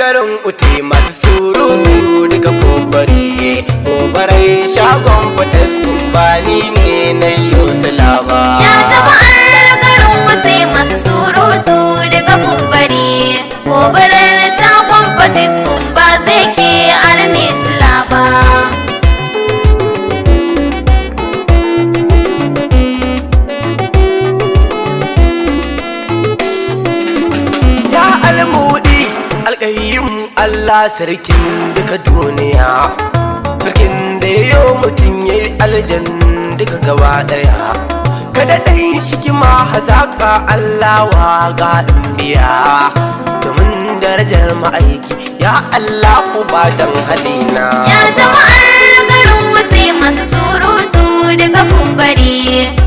garin uti masu surutu duka gobarai shagon fitas kumbani ne na yusula ba. Ya jama'ar garin uti masu surutu duka gobarar shagon fitas kumba zai ke arme silaba. Almudi alƙayyum Allah sarkin duka duniya, sarkin da ya yi mutum ya yi aljan duka gaba ɗaya. Kada ɗai shikima hazaƙa Allah wa ga biya, domin darajar ma'aiki ya Allah ku ba don halina. Ya jama'ar garin wuce masu surutu duka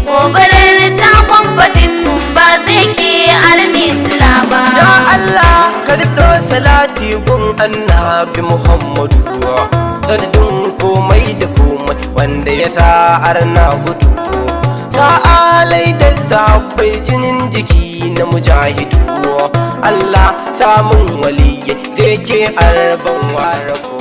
gobarar shagon fatis kumba zai ke arme silaba. Ya Allah ka dubdo salati gun annabi Muhammadu, sanadin komai da komai wanda ya sa arna gudu. Sa'alai da sabai jinin jiki na mujahidu, Allah samun waliyai zai ke arban warako.